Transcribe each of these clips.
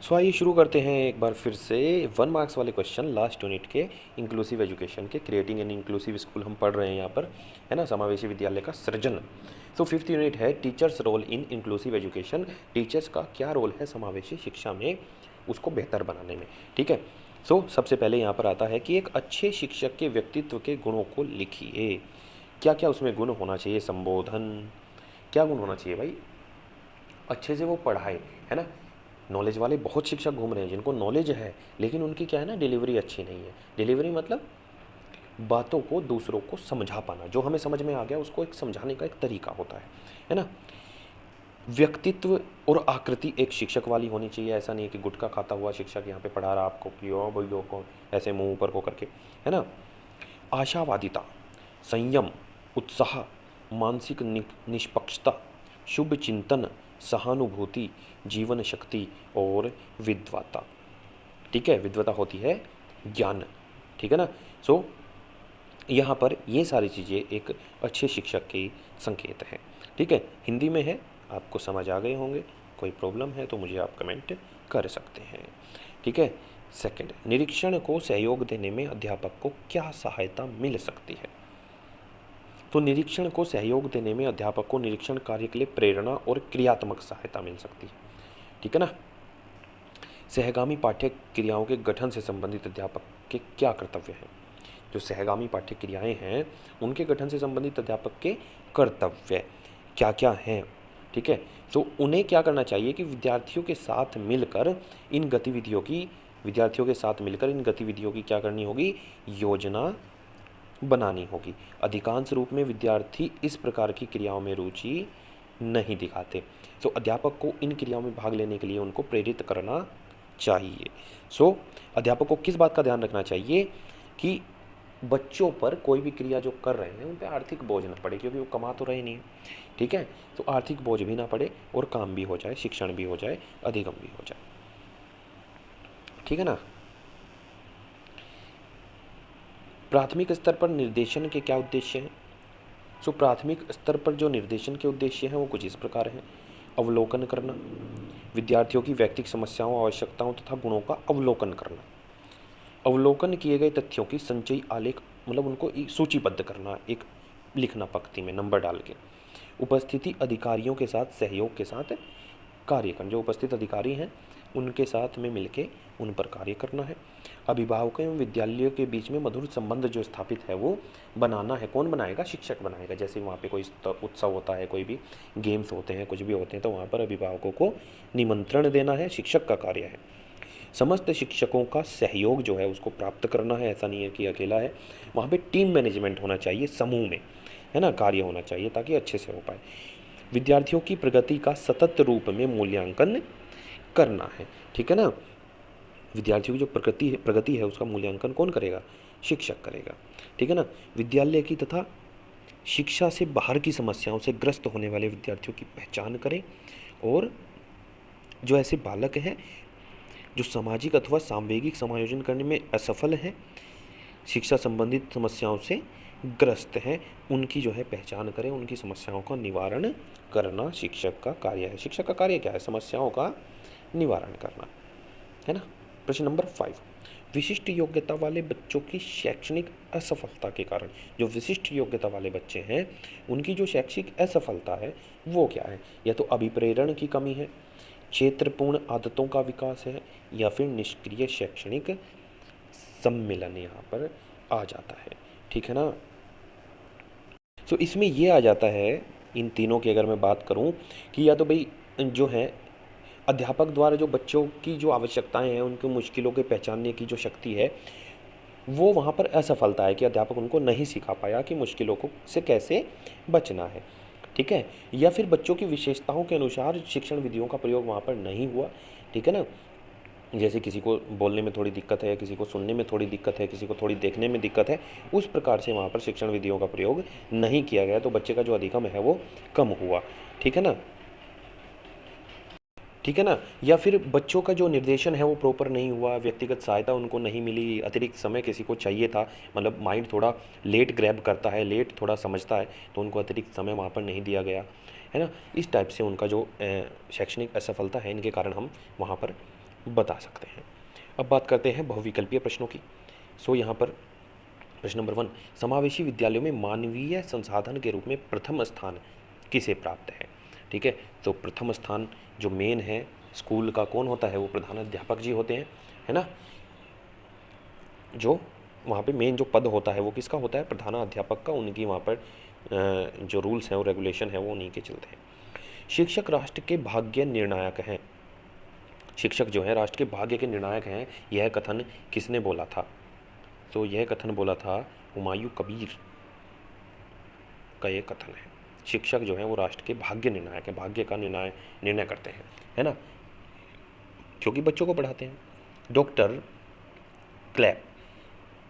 सो आइए शुरू करते हैं एक बार फिर से 1 मार्क्स वाले क्वेश्चन लास्ट यूनिट के इंक्लूसिव एजुकेशन के। क्रिएटिंग एन इंक्लूसिव स्कूल हम पढ़ रहे हैं यहाँ पर, है ना, समावेशी विद्यालय का सृजन। सो 5th यूनिट है teachers role in inclusive education. Teachers का क्या रोल है समावेशी शिक्षा में, उसको बेहतर बनाने में। ठीक है। सो सबसे पहले यहाँ पर आता है कि एक अच्छे शिक्षक के व्यक्तित्व के गुणों को लिखिए। क्या क्या उसमें गुण होना चाहिए? संबोधन, क्या गुण होना चाहिए भाई? अच्छे से वो पढ़ाए, है ना। नॉलेज वाले बहुत शिक्षक घूम रहे हैं जिनको नॉलेज है, लेकिन उनकी क्या है ना, डिलीवरी अच्छी नहीं है। डिलीवरी मतलब बातों को दूसरों को समझा पाना, जो हमें समझ में आ गया उसको एक समझाने का एक तरीका होता है ना। व्यक्तित्व और आकृति एक शिक्षक वाली होनी चाहिए। ऐसा नहीं है कि गुटखा खाता हुआ शिक्षक यहाँ पे पढ़ा रहा आपको कि ओ भाई लोगों को ऐसे मुंह ऊपर को करके, है ना। आशावादिता, संयम, उत्साह, मानसिक निष्पक्षता, शुभ चिंतन, सहानुभूति, जीवन शक्ति और विद्वता। ठीक है, विद्वता होती है ज्ञान। ठीक है ना। सो यहाँ पर ये सारी चीज़ें एक अच्छे शिक्षक की संकेत है। ठीक है, हिंदी में है, आपको समझ आ गए होंगे। कोई प्रॉब्लम है तो मुझे आप कमेंट कर सकते हैं। ठीक है। सेकंड, निरीक्षण को सहयोग देने में अध्यापक को क्या सहायता मिल सकती है? तो निरीक्षण को सहयोग देने में अध्यापक को निरीक्षण कार्य के लिए प्रेरणा और क्रियात्मक सहायता मिल सकती है। ठीक है ना। सहगामी पाठ्य क्रियाओं के गठन से संबंधित अध्यापक के क्या कर्तव्य हैं? जो सहगामी पाठ्य क्रियाएं हैं उनके गठन से संबंधित अध्यापक के कर्तव्य क्या क्या हैं? ठीक है। तो उन्हें क्या करना चाहिए कि विद्यार्थियों के साथ मिलकर इन गतिविधियों की क्या करनी होगी? योजना बनानी होगी। अधिकांश रूप में विद्यार्थी इस प्रकार की क्रियाओं में रुचि नहीं दिखाते, तो अध्यापक को इन क्रियाओं में भाग लेने के लिए उनको प्रेरित करना चाहिए। सो अध्यापक को किस बात का ध्यान रखना चाहिए कि बच्चों पर कोई भी क्रिया जो कर रहे हैं उन पर आर्थिक बोझ ना पड़े, क्योंकि वो कमा तो रहे नहीं है। ठीक है। तो आर्थिक बोझ भी ना पड़े और काम भी हो जाए, शिक्षण भी हो जाए, अधिगम भी हो जाए। ठीक है ना। प्राथमिक स्तर पर निर्देशन के क्या उद्देश्य हैं? सो प्राथमिक स्तर पर जो निर्देशन के उद्देश्य हैं वो कुछ इस प्रकार हैं। अवलोकन करना, विद्यार्थियों की व्यक्तिगत समस्याओं, आवश्यकताओं तथा गुणों का अवलोकन करना। अवलोकन किए गए तथ्यों की संचयी आलेख, मतलब उनको सूचीबद्ध करना, एक लिखना पंक्ति में नंबर डाल के। उपस्थिति अधिकारियों के साथ सहयोग के साथ कार्य करना, जो उपस्थित अधिकारी हैं उनके साथ में मिलके उन पर कार्य करना है। अभिभावकों एवं विद्यालयों के बीच में मधुर संबंध जो स्थापित है वो बनाना है। कौन बनाएगा? शिक्षक बनाएगा। जैसे वहाँ पे कोई उत्सव होता है, कोई भी गेम्स होते हैं, कुछ भी होते हैं, तो वहाँ पर अभिभावकों को निमंत्रण देना है, शिक्षक का कार्य है। समस्त शिक्षकों का सहयोग जो है उसको प्राप्त करना है। ऐसा नहीं है कि अकेला है, वहाँ पे टीम मैनेजमेंट होना चाहिए, समूह में, है ना, कार्य होना चाहिए ताकि अच्छे से हो पाए। विद्यार्थियों की प्रगति का सतत रूप में मूल्यांकन करना है। ठीक है ना। विद्यार्थियों की जो प्रगति है उसका मूल्यांकन कौन करेगा? शिक्षक करेगा। ठीक है ना। विद्यालय की तथा शिक्षा से बाहर की समस्याओं से ग्रस्त होने वाले विद्यार्थियों की पहचान करें, और जो ऐसे बालक हैं जो सामाजिक अथवा सामवेगिक समायोजन करने में असफल हैं, शिक्षा संबंधित समस्याओं से ग्रस्त हैं, उनकी जो है पहचान करें, उनकी समस्याओं का निवारण करना शिक्षक का कार्य है। शिक्षक का कार्य क्या है? समस्याओं का निवारण करना, है ना। प्रश्न नंबर 5, विशिष्ट योग्यता वाले बच्चों की शैक्षणिक असफलता के कारण, जो विशिष्ट योग्यता वाले बच्चे हैं उनकी जो शैक्षिक असफलता है वो क्या है? या तो अभिप्रेरण की कमी है, क्षेत्रपूर्ण आदतों का विकास है, या फिर निष्क्रिय शैक्षणिक सम्मिलन यहाँ पर आ जाता है। ठीक है ना। तो इसमें ये आ जाता है, इन तीनों की अगर मैं बात करूँ, कि या तो भाई जो है अध्यापक द्वारा जो बच्चों की जो आवश्यकताएं हैं, उनकी मुश्किलों के पहचानने की जो शक्ति है वो वहाँ पर असफलता है कि अध्यापक उनको नहीं सिखा पाया कि मुश्किलों को से कैसे बचना है। ठीक है। या फिर बच्चों की विशेषताओं के अनुसार शिक्षण विधियों का प्रयोग वहाँ पर नहीं हुआ। ठीक है ना। जैसे किसी को बोलने में थोड़ी दिक्कत है, किसी को सुनने में थोड़ी दिक्कत है, किसी को थोड़ी देखने में दिक्कत है, उस प्रकार से वहाँ पर शिक्षण विधियों का प्रयोग नहीं किया गया, तो बच्चे का जो अधिगम है वो कम हुआ। ठीक है ना। ठीक है ना। या फिर बच्चों का जो निर्देशन है वो प्रॉपर नहीं हुआ, व्यक्तिगत सहायता उनको नहीं मिली, अतिरिक्त समय किसी को चाहिए था, मतलब माइंड थोड़ा लेट ग्रैब करता है, लेट थोड़ा समझता है, तो उनको अतिरिक्त समय वहाँ पर नहीं दिया गया, है ना। इस टाइप से उनका जो शैक्षणिक असफलता है, इनके कारण हम वहाँ पर बता सकते हैं। अब बात करते हैं बहुविकल्पीय प्रश्नों की। यहाँ पर प्रश्न नंबर 1, समावेशी विद्यालयों में मानवीय संसाधन के रूप में प्रथम स्थान किसे प्राप्त है? ठीक है, तो प्रथम स्थान जो मेन है स्कूल का कौन होता है? वो प्रधानाध्यापक जी होते हैं, है ना। जो वहाँ पे मेन जो पद होता है वो किसका होता है? प्रधानाध्यापक का। उनकी वहाँ पर जो रूल्स हैं और रेगुलेशन है वो उन्हीं के चलते हैं। शिक्षक राष्ट्र के भाग्य निर्णायक हैं। शिक्षक जो है राष्ट्र के भाग्य के निर्णायक हैं, यह कथन किसने बोला था? तो यह कथन बोला था हुमायूं कबीर का ये कथन है। शिक्षक जो है वो राष्ट्र के भाग्य निर्णायक है, भाग्य का निर्णय करते हैं, है ना, क्योंकि बच्चों को पढ़ाते हैं। डॉक्टर क्लैप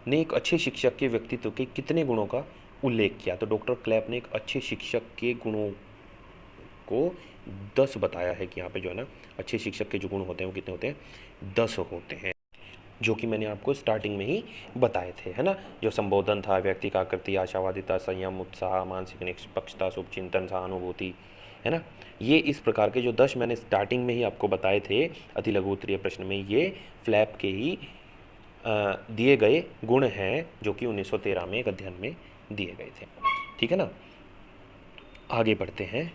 ने एक अच्छे शिक्षक के व्यक्तित्व के कितने गुणों का उल्लेख किया? तो डॉक्टर क्लैप ने एक अच्छे शिक्षक के गुणों को 10 बताया है कि यहाँ पे जो है ना अच्छे शिक्षक के जो गुण होते हैं वो कितने होते हैं? 10 होते हैं, जो कि मैंने आपको स्टार्टिंग में ही बताए थे, है ना। जो संबोधन था, व्यक्ति का आकृति, आशावादिता, संयम, उत्साह, मानसिक निष्पक्षता, शुभचिंतन, सहानुभूति, है ना। ये इस प्रकार के जो 10 मैंने स्टार्टिंग में ही आपको बताए थे अति लघु उत्तरीय प्रश्न में, ये फ्लैप के ही दिए गए गुण हैं जो कि 1913 में एक अध्ययन में दिए गए थे। ठीक है ना। आगे बढ़ते हैं।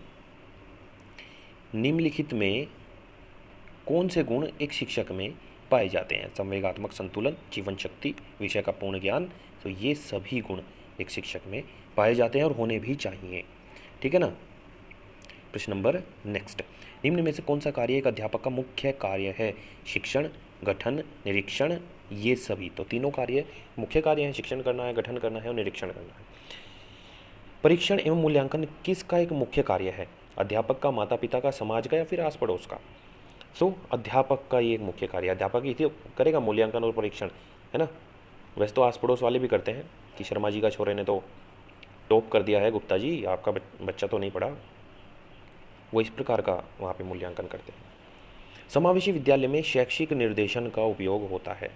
निम्नलिखित में कौन से गुण एक शिक्षक में पाए जाते हैं? संवेगात्मक संतुलन, जीवन शक्ति, विषय का पूर्ण ज्ञान। तो ये सभी गुण एक शिक्षक में पाए जाते हैं और होने भी चाहिए। ठीक है ना। प्रश्न नंबर नेक्स्ट, निम्न में से कौन सा कार्य एक अध्यापक का मुख्य कार्य है? शिक्षण, गठन, निरीक्षण, ये सभी। तो तीनों कार्य मुख्य कार्य हैं, शिक्षण करना है, गठन करना है और निरीक्षण करना है। परीक्षण एवं मूल्यांकन किसका एक मुख्य कार्य है? अध्यापक का, माता पिता का, समाज का या फिर आस पड़ोस का? अध्यापक का ये एक मुख्य कार्य, अध्यापक ही करेगा मूल्यांकन और परीक्षण, है ना। वैसे तो आस पड़ोस वाले भी करते हैं कि शर्मा जी का छोरे ने तो टॉप कर दिया है, गुप्ता जी आपका बच्चा तो नहीं पढ़ा, वो इस प्रकार का वहाँ पे मूल्यांकन करते हैं। समावेशी विद्यालय में शैक्षिक निर्देशन का उपयोग होता है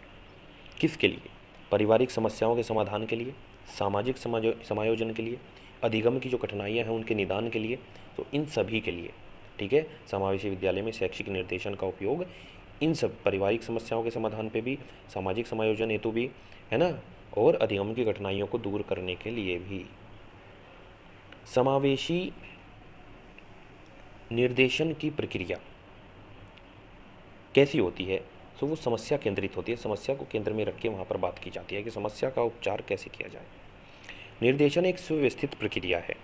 किसके लिए? पारिवारिक समस्याओं के समाधान के लिए, सामाजिक समायोजन के लिए, अधिगम की जो कठिनाइयाँ हैं उनके निदान के लिए। तो इन सभी के लिए, ठीक है, समावेशी विद्यालय में शैक्षिक निर्देशन का उपयोग इन सब पारिवारिक समस्याओं के समाधान पे भी, सामाजिक समायोजन हेतु भी, है ना, और अधिगम की कठिनाइयों को दूर करने के लिए भी। समावेशी निर्देशन की प्रक्रिया कैसी होती है? वो समस्या केंद्रित होती है, समस्या को केंद्र में रख के वहाँ पर बात की जाती है कि समस्या का उपचार कैसे किया जाए। निर्देशन एक सुव्यवस्थित प्रक्रिया है।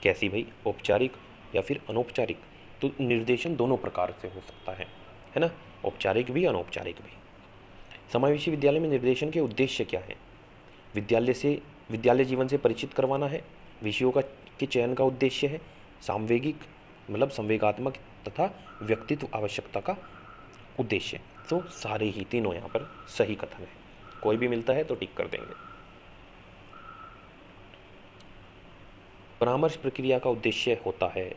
कैसी भाई? औपचारिक या फिर अनौपचारिक? तो निर्देशन दोनों प्रकार से हो सकता है ना, औपचारिक भी अनौपचारिक भी। समावेशी विद्यालय में निर्देशन के उद्देश्य क्या है? विद्यालय जीवन से परिचित करवाना है, विषयों का के चयन का उद्देश्य है, सामवेगिक मतलब संवेगात्मक तथा व्यक्तित्व आवश्यकता का उद्देश्य। तो सारे ही तीनों यहाँ पर सही कथन है, कोई भी मिलता है तो टिक कर देंगे। परामर्श प्रक्रिया का उद्देश्य होता है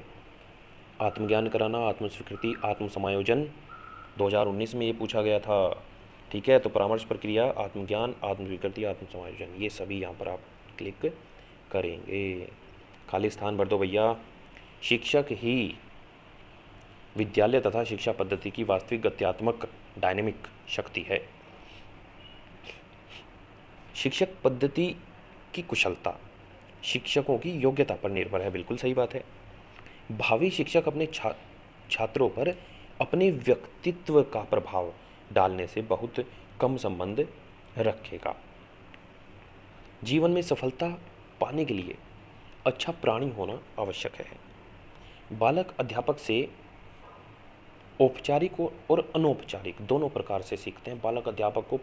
आत्मज्ञान कराना, आत्मस्वीकृति, आत्म समायोजन। 2019 में ये पूछा गया था। ठीक है, तो परामर्श प्रक्रिया, आत्मज्ञान, आत्मस्वीकृति, आत्म समायोजन, ये सभी यहाँ पर आप क्लिक करेंगे। खाली स्थान भर दो भैया। शिक्षक ही विद्यालय तथा शिक्षा पद्धति की वास्तविक गत्यात्मक डायनेमिक शक्ति है। शिक्षक पद्धति की कुशलता शिक्षकों की योग्यता पर निर्भर है। बिल्कुल सही बात है। भावी शिक्षक अपने छात्रों पर अपने व्यक्तित्व का प्रभाव डालने से बहुत कम संबंध रखेगा। जीवन में सफलता पाने के लिए अच्छा प्राणी होना आवश्यक है। बालक अध्यापक से औपचारिक और अनौपचारिक दोनों प्रकार से सीखते हैं। बालक अध्यापक को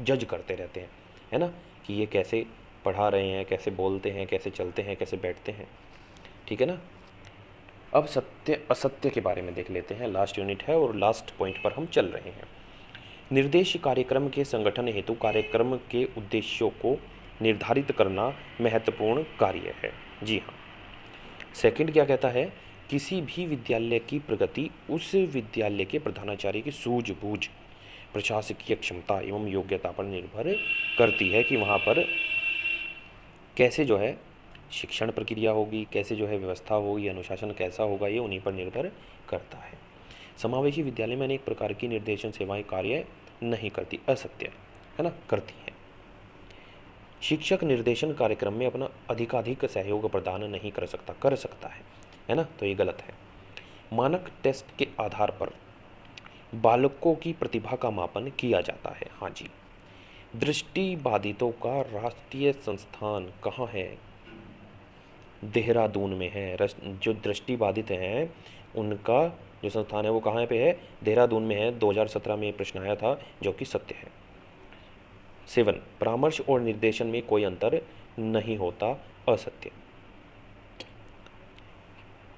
जज करते रहते हैं, है ना, कि ये कैसे पढ़ा रहे हैं, कैसे बोलते हैं, कैसे चलते हैं, कैसे बैठते हैं। ठीक है ना। अब सत्य असत्य के बारे में देख लेते हैं। लास्ट यूनिट है और लास्ट पॉइंट पर हम चल रहे हैं। निर्देश कार्यक्रम के संगठन हेतु कार्यक्रम के उद्देश्यों को निर्धारित करना महत्वपूर्ण कार्य है। जी हाँ। सेकंड क्या कहता है? किसी भी विद्यालय की प्रगति उस विद्यालय के प्रधानाचार्य की सूझबूझ, प्रशासकीय क्षमता एवं योग्यता पर निर्भर करती है कि वहाँ पर कैसे जो है शिक्षण प्रक्रिया होगी, कैसे जो है व्यवस्था होगी, अनुशासन कैसा होगा, ये उन्हीं पर निर्भर करता है। समावेशी विद्यालय में अनेक प्रकार की निर्देशन सेवाएं कार्य नहीं करती, असत्य है ना, करती हैं। शिक्षक निर्देशन कार्यक्रम में अपना अधिकाधिक सहयोग प्रदान नहीं कर सकता, कर सकता है ना, तो ये गलत है। मानक टेस्ट के आधार पर बालकों की प्रतिभा का मापन किया जाता है, हाँ जी। दृष्टिबाधितों का राष्ट्रीय संस्थान कहाँ है? देहरादून में है। जो दृष्टिबाधित हैं उनका जो संस्थान है वो कहाँ पे है? देहरादून में है। 2017 में ये प्रश्न आया था, जो कि सत्य है। 7, परामर्श और निर्देशन में कोई अंतर नहीं होता, असत्य।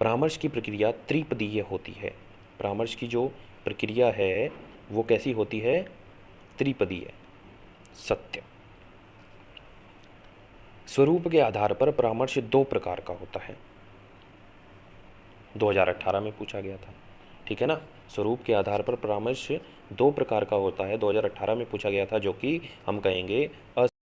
परामर्श की प्रक्रिया त्रिपदीय होती है। परामर्श की जो प्रक्रिया है वो कैसी होती है? त्रिपदीय, सत्य। स्वरूप के आधार पर परामर्श 2 प्रकार का होता है, 2018 में पूछा गया था, ठीक है ना। स्वरूप के आधार पर परामर्श 2 प्रकार का होता है, 2018 में पूछा गया था, जो कि हम कहेंगे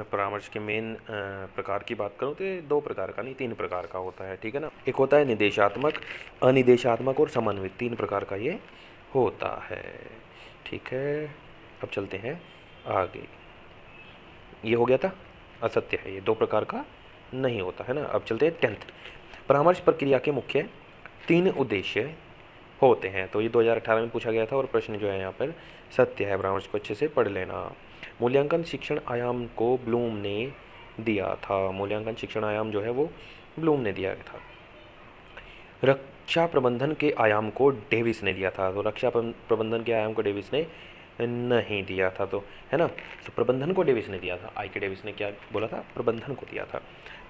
परामर्श के मेन प्रकार की बात करूँ तो 2 प्रकार का नहीं, 3 प्रकार का होता है, ठीक है ना। एक होता है निदेशात्मक, अनिदेशात्मक और समन्वित, 3 प्रकार का ये होता है, ठीक है। अब चलते हैं आगे। ये हो गया था, असत्य है, ये 2 प्रकार का नहीं होता है ना। अब चलते हैं 10th। परामर्श प्रक्रिया के मुख्य 3 उद्देश्य होते हैं, तो ये 2018 में पूछा गया था और प्रश्न जो है यहाँ पर सत्य है। परामर्श को अच्छे से पढ़ लेना। मूल्यांकन शिक्षण आयाम को ब्लूम ने दिया था। मूल्यांकन शिक्षण आयाम जो है वो ब्लूम ने दिया था। रक्षा प्रबंधन के आयाम को डेविस ने दिया था, तो रक्षा प्रबंधन के आयाम को डेविस ने नहीं दिया था, तो है ना। तो प्रबंधन को डेविस ने दिया था। आई के डेविस ने क्या बोला था? प्रबंधन को दिया था,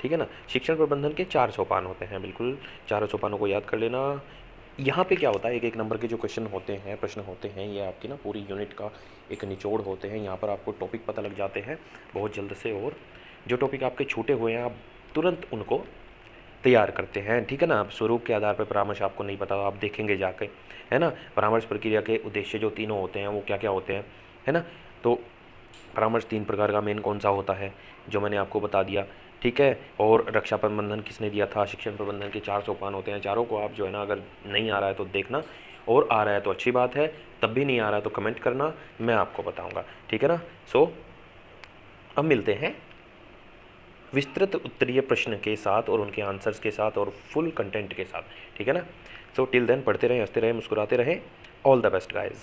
ठीक है ना। शिक्षण प्रबंधन के 4 सोपान होते हैं, बिल्कुल 4 सोपानों को याद कर लेना। यहाँ पे क्या होता है, एक नंबर के जो क्वेश्चन होते हैं, प्रश्न होते हैं, ये आपकी ना पूरी यूनिट का एक निचोड़ होते हैं। यहाँ पर आपको टॉपिक पता लग जाते हैं बहुत जल्द से, और जो टॉपिक आपके छूटे हुए हैं आप तुरंत उनको तैयार करते हैं, ठीक है ना। अब स्वरूप के आधार पर परामर्श आपको नहीं पता, आप देखेंगे जाके, है ना। परामर्श प्रक्रिया के उद्देश्य जो तीनों होते हैं वो क्या क्या होते हैं, है ना। तो परामर्श 3 प्रकार का मेन कौन सा होता है, जो मैंने आपको बता दिया, ठीक है। और रक्षा प्रबंधन किसने दिया था? शिक्षण प्रबंधन के 4 सोपान होते हैं, चारों को आप जो है ना, अगर नहीं आ रहा है तो देखना, और आ रहा है तो अच्छी बात है, तब भी नहीं आ रहा है तो कमेंट करना, मैं आपको बताऊंगा, ठीक है ना। सो अब मिलते हैं विस्तृत उत्तरीय प्रश्न के साथ और उनके आंसर्स के साथ और फुल कंटेंट के साथ, ठीक है ना। सो टिल देन पढ़ते रहें, हंसते रहें, मुस्कुराते रहें। All the best guys.